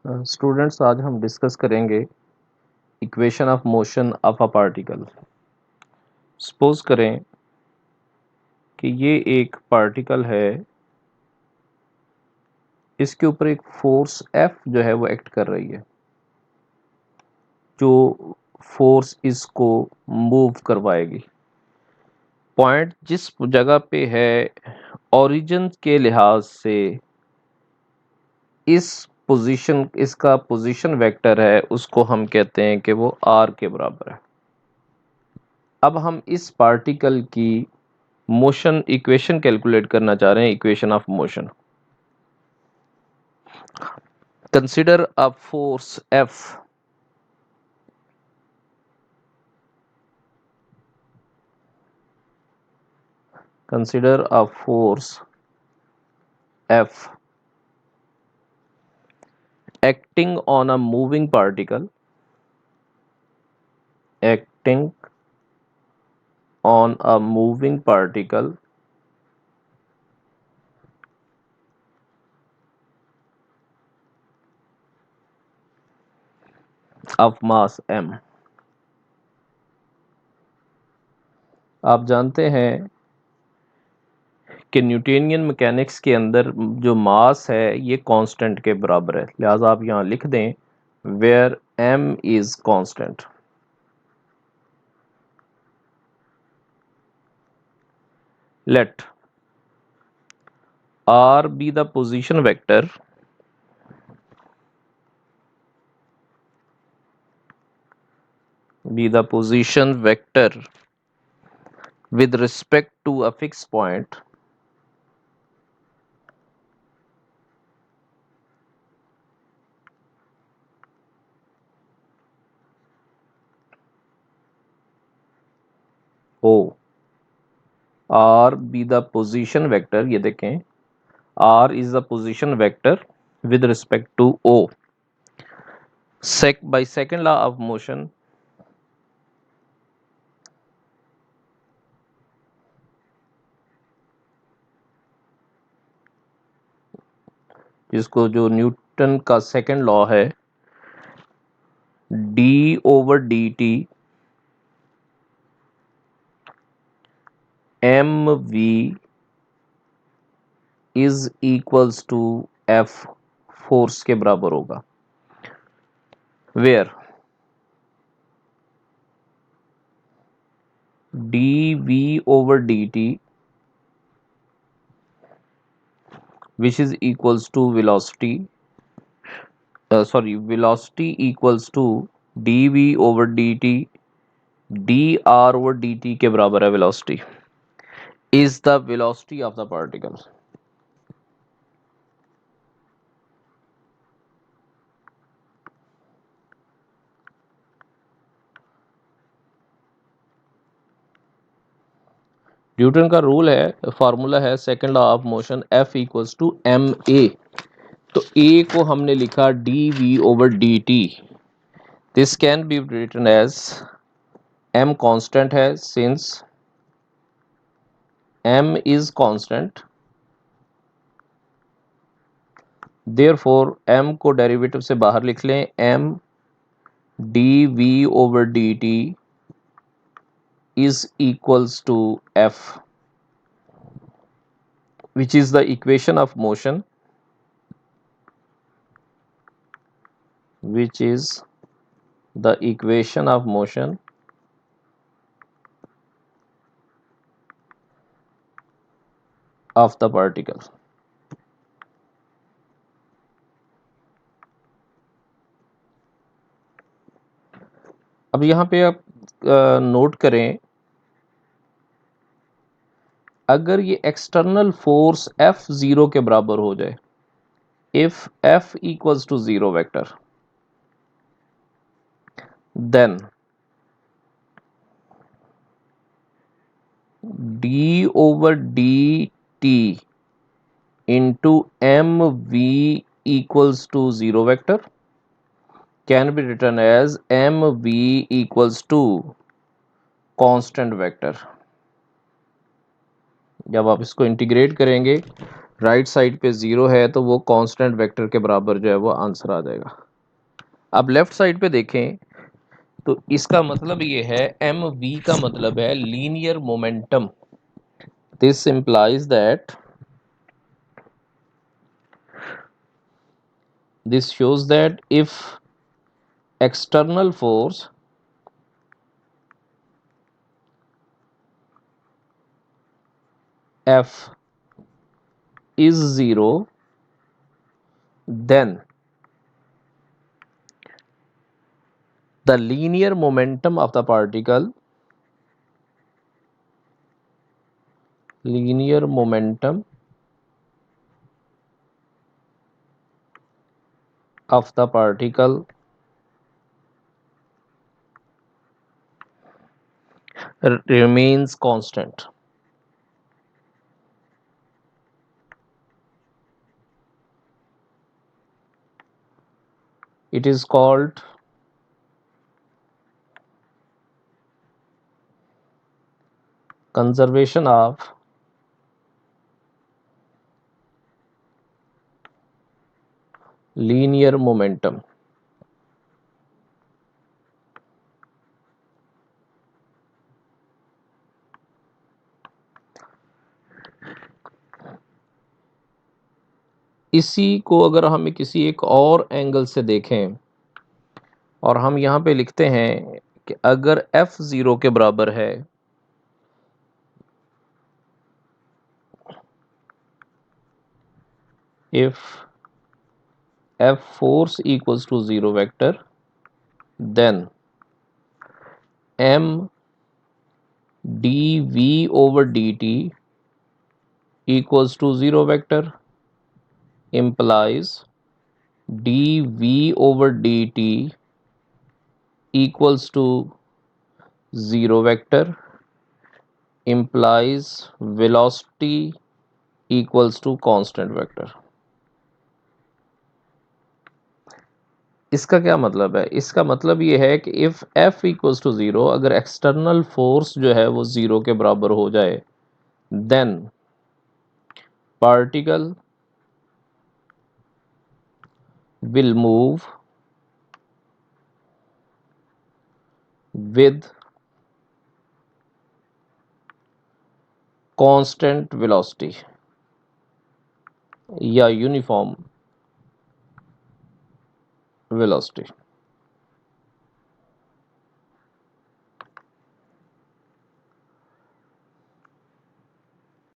Students, आज हम discuss करेंगे equation of motion of a particle. Suppose करें कि ये एक पार्टिकल है, इसके ऊपर एक फोर्स F जो है वो एक्ट कर रही है, जो फोर्स इसको मूव करवाएगी। पॉइंट जिस जगह पे है, ओरिजिन के लिहाज से इस पोजीशन, इसका पोजीशन वेक्टर है, उसको हम कहते हैं कि वो r के बराबर है। अब हम इस पार्टिकल की मोशन इक्वेशन कैलकुलेट करना चाह रहे हैं, equation of motion. Consider a force F consider a force F acting on a moving particle, acting on a moving particle of mass m। आप जानते हैं कि न्यूटोनियन मैकेनिक्स के अंदर जो मास है ये कांस्टेंट के बराबर है, लिहाजा आप यहाँ लिख दें where m is constant. Let r be the position vector with respect to a fixed point O। R be the position vector, ये देखें R is the position vector with respect to O। By second law of motion, जिसको जो Newton का second law है, d/dt mv is equals to F force के बराबर होगा, where dv/dt which is equals to velocity equals to dv/dt dr/dt के बराबर है velocity, is the velocity of the particle। Newton का रूल है, फार्मूला है second law of motion, F equals to ma। तो a को हमने लिखा dv/dt। This can be written as m constant है, since m is constant, therefore m को derivative से बाहर लिख लें, m dv/dt is equals to F, which is the equation of motion, which is the equation of motion of the particle। अब यहाँ पे आप नोट करें, अगर ये एक्सटर्नल फोर्स F 0 के बराबर हो जाए, if F equals to 0 vector, then d/dt into mv equals to 0 vector can be written as mv equals to constant vector। जब आप इसको इंटीग्रेट करेंगे राइट साइड पे 0 है तो वो कांस्टेंट वेक्टर के बराबर जो है वो आंसर आ जाएगा। अब लेफ्ट साइड पे देखें तो इसका मतलब ये है एम वी का मतलब है linear momentum. This implies that this shows that if external force F is 0, then the linear momentum of the particle linear momentum of the particle remains constant. It is called conservation of linear momentum. इसी को अगर हम किसी एक और angle से देखें और हम यहाँ पे लिखते हैं कि अगर F 0 के बराबर है if F force equals to 0 vector, then m dv over dt equals to 0 vector implies dv over dt equals to 0 vector implies velocity equals to constant vector। इसका क्या मतलब है? इसका मतलब ये है कि इफ f इक्वल्स टू 0, अगर एक्सटर्नल फोर्स जो है वो 0 के बराबर हो जाए, then particle will move with constant velocity या यूनिफॉर्म वेलोसिटी।